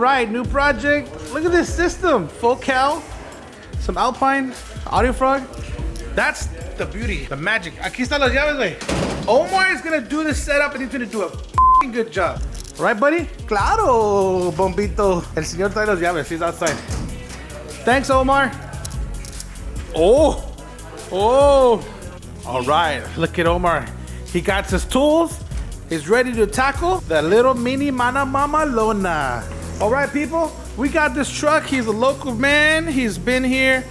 right, new project. Look at this system. Full cal, some alpine, audio frog. That's the beauty, the magic. Aquí están las llaves, güey. Omar is gonna do this setup and he's gonna do a f***ing good job. Right, buddy? Claro, Bombito. El señor trae las llaves. He's outside. Thanks, Omar. Oh. All right, look at Omar. He got his tools. He's ready to tackle the little mini Mana Mama Lona. All right, people, we got this truck. He's a local man. He's been here.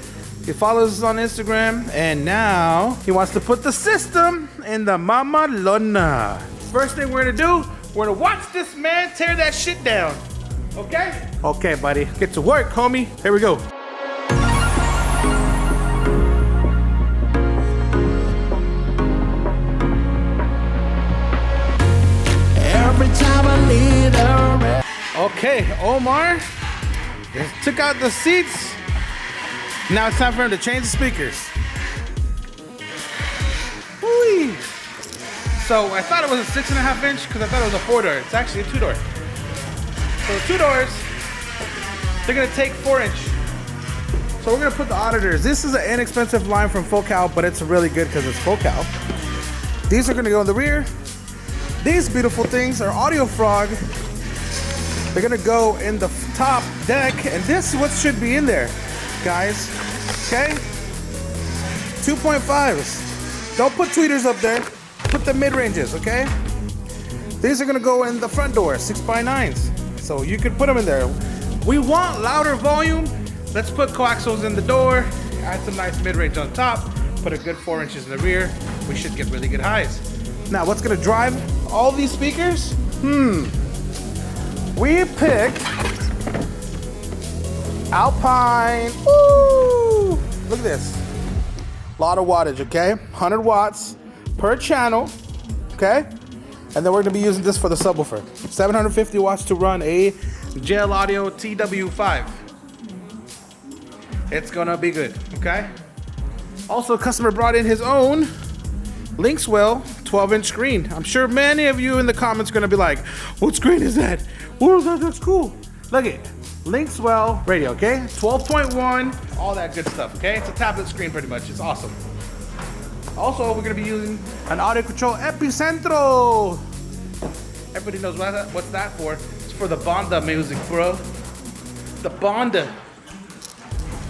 He follows us on Instagram. And now he wants to put the system in the Mama Lona. First thing we're gonna do, we're gonna watch this man tear that shit down. Okay? Okay, buddy. Get to work, homie. Here we go. Every time I need a rest. Okay, Omar just took out the seats. Now it's time for him to change the speakers. Whee! So I thought it was a 6.5 inch because I thought it was a 4-door. It's actually a 2-door. So the 2 doors, they're gonna take 4-inch. So we're gonna put the auditors. This is an inexpensive line from Focal, but it's really good because it's Focal. These are gonna go in the rear. These beautiful things are Audio Frog. They're gonna go in the top deck, and this is what should be in there, guys. Okay? 2.5s. Don't put tweeters up there. Put the mid-ranges, okay? These are gonna go in the front door, 6x9s. So you can put them in there. We want louder volume. Let's put coaxials in the door, add some nice mid-range on top, put a good 4 inches in the rear. We should get really good highs. Now, what's gonna drive all these speakers? We picked Alpine. Woo! Look at this. A lot of wattage, okay? 100 watts per channel, okay? And then we're gonna be using this for the subwoofer. 750 watts to run a JL Audio TW5. It's gonna be good, okay? Also, a customer brought in his own linkswell 12-inch screen. I'm sure many of you in the comments are gonna be like, what screen is that? What is that? That's cool. Look at it. Linkswell radio, okay? 12.1, all that good stuff, okay? It's a tablet screen pretty much. It's awesome. Also, we're gonna be using an audio control Epicentro. Everybody knows what's that for. It's for the Banda music, bro. The Banda.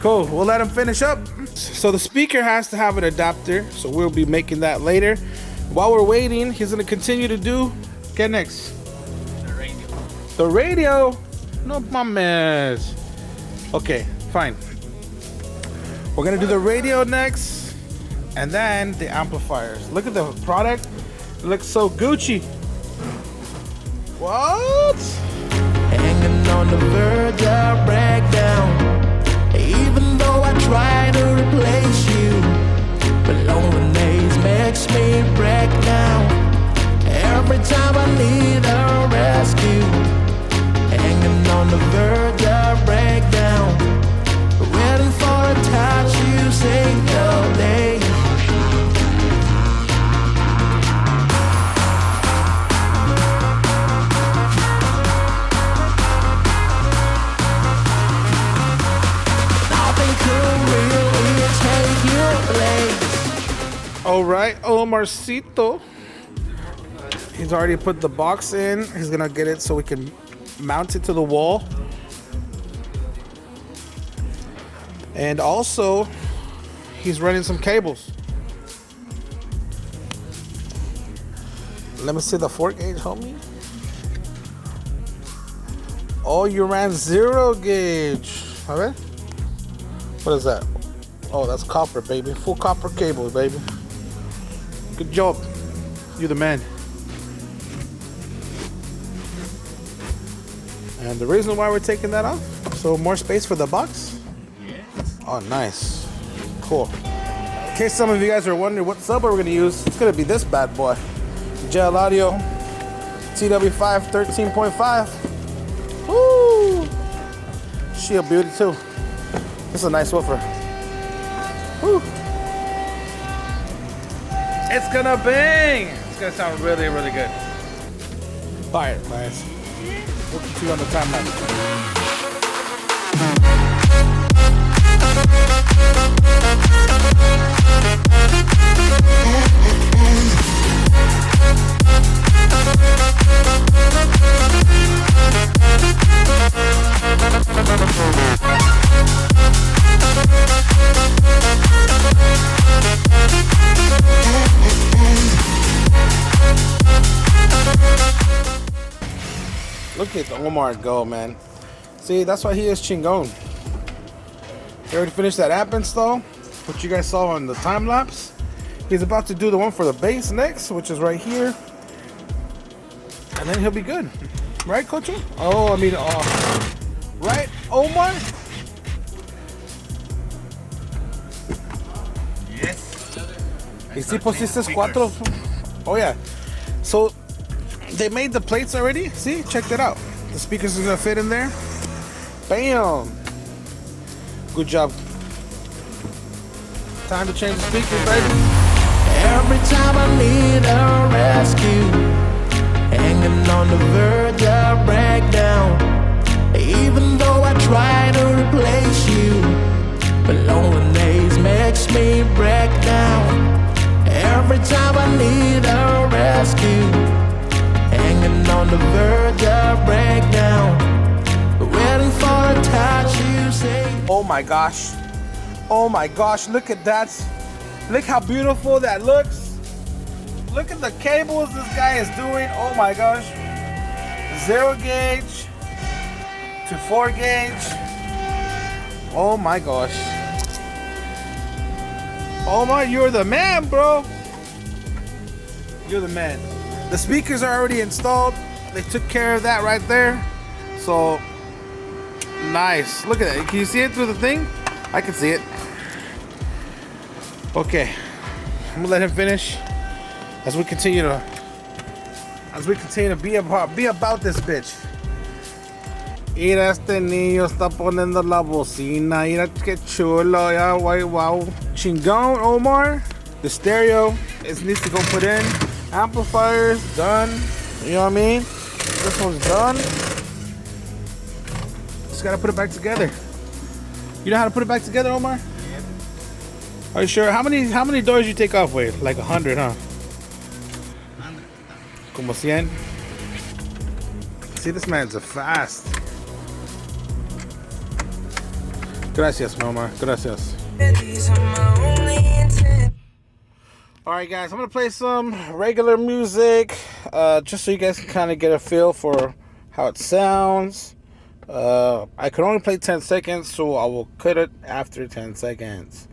Cool, we'll let him finish up. So the speaker has to have an adapter, so we'll be making that later. While we're waiting, he's gonna continue to do, get next. The radio. The radio? No mames. Okay, fine. We're gonna do the radio next, and then the amplifiers. Look at the product. It looks so Gucci. What? Hanging on the verge of breakdown. Even though I try to replace you, but loneliness makes me break down. Every time I need a rescue, hanging on the verge of breakdown, waiting for a touch you say no day. All right, Omarcito. He's already put the box in. He's gonna get it so we can mount it to the wall. And also, he's running some cables. Let me see the 4-gauge, homie. Oh, you ran 0-gauge. All right. What is that? Oh, that's copper, baby. Full copper cable, baby. Good job. You're the man. And the reason why we're taking that off, so more space for the box? Yes. Oh, nice. Cool. In case some of you guys are wondering what sub we're gonna use, it's gonna be this bad boy. JL Audio TW5 13.5. Woo! She a beauty too. This is a nice woofer. Woo! It's gonna bang! It's gonna sound really, really good. Alright, guys. We'll continue on the time lapse. Look at Omar go, man. See, that's why he is chingon. He already finished that app install, which you guys saw on the time lapse. He's about to do the one for the base next, which is right here. And then he'll be good. Right, Coach? Oh, I mean, right, Omar? Yes. Y si pusiste cuatro. Oh, yeah. So, they made the plates already. See, check that out. The speakers are gonna fit in there. Bam. Good job. Time to change the speakers, baby. Every time I need a rescue, hanging on the verge of breakdown. Even though I try to replace you, but loneliness makes me break down. Every time I need a rescue, hanging on the verge of breakdown, waiting for a touch you say. Oh my gosh. Oh my gosh, look at that. Look how beautiful that looks. Look at the cables this guy is doing. Oh my gosh. 0 gauge to 4 gauge. Oh my gosh. Omar, you're the man, bro. You're the man. The speakers are already installed. They took care of that right there. So nice. Look at that. Can you see it through the thing? I can see it. Okay. I'm gonna let him finish as we continue to be about this bitch. Mira, este niño está poniendo la bocina. Mira qué chulo. Yeah, wow. Chingón, Omar. The stereo needs to go put in. Amplifiers done. You know what I mean? This one's done. Just gotta put it back together. You know how to put it back together, Omar? Yep. Are you sure? How many doors you take off with? Like 100, huh? 100. Como 100. See, this man's a fast. Gracias, Omar. Gracias. Alright guys, I'm going to play some regular music just so you guys can kind of get a feel for how it sounds. I can only play 10 seconds, so I will cut it after 10 seconds.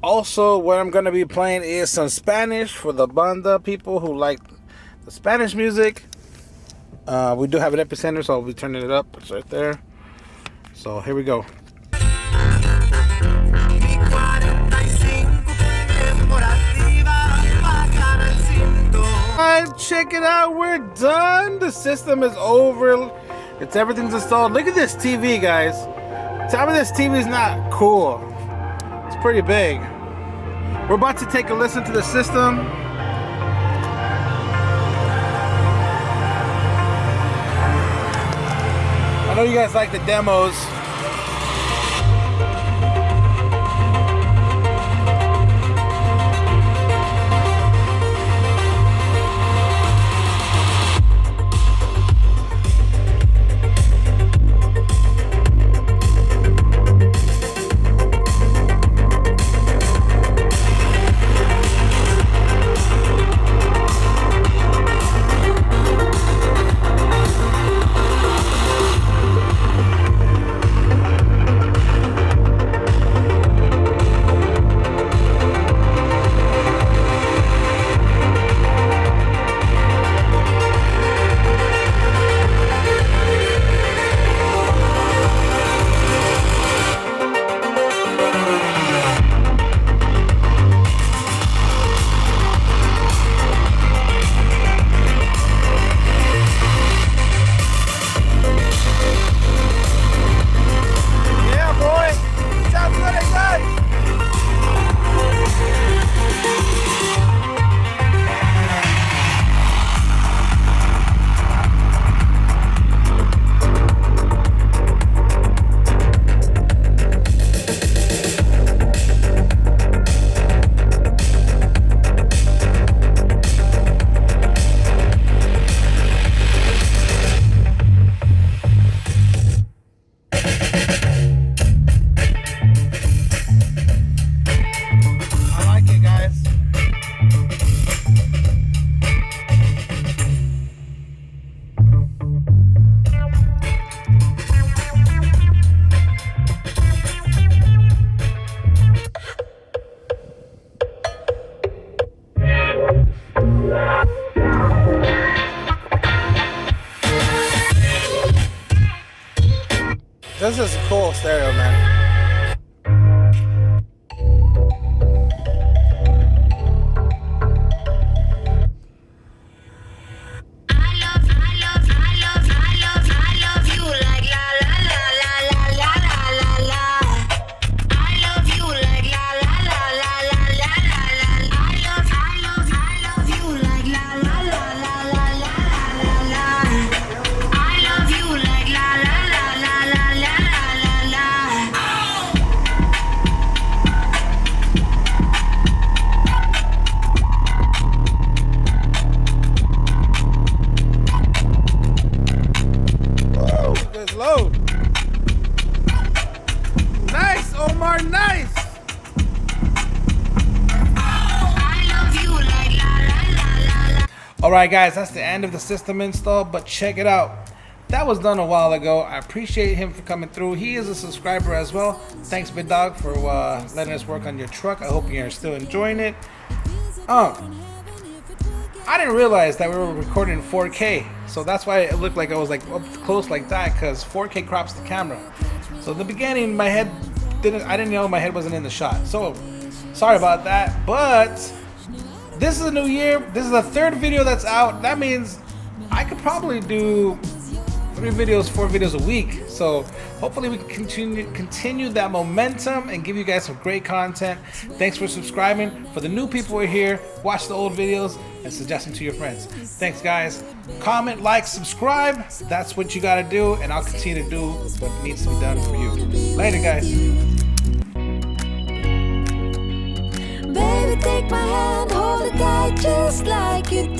Also, what I'm going to be playing is some Spanish for the banda people who like the Spanish music. We do have an epicenter, so I'll be turning it up. It's right there. So here we go. Alright, check it out. We're done. The system is over. Everything's installed. Look at this TV, guys. Tell me this TV is not cool. It's pretty big. We're about to take a listen to the system. I know you guys like the demos. Alright guys, that's the end of the system install, but check it out. That was done a while ago. I appreciate him for coming through. He is a subscriber as well. Thanks, big dog, for letting us work on your truck. I hope you're still enjoying it. I didn't realize that we were recording in 4K, so that's why it looked like I was like up close like that, because 4K crops the camera. So in the beginning, my head I didn't know my head wasn't in the shot. So sorry about that, but this is a new year. This is the third video that's out. That means I could probably do 4 videos a week. So hopefully we can continue that momentum and give you guys some great content. Thanks for subscribing. For the new people who are here, watch the old videos and suggest them to your friends. Thanks guys. Comment, like, subscribe. That's what you gotta do, and I'll continue to do what needs to be done for you. Later guys. Baby, take my hand, hold it tight just like you do.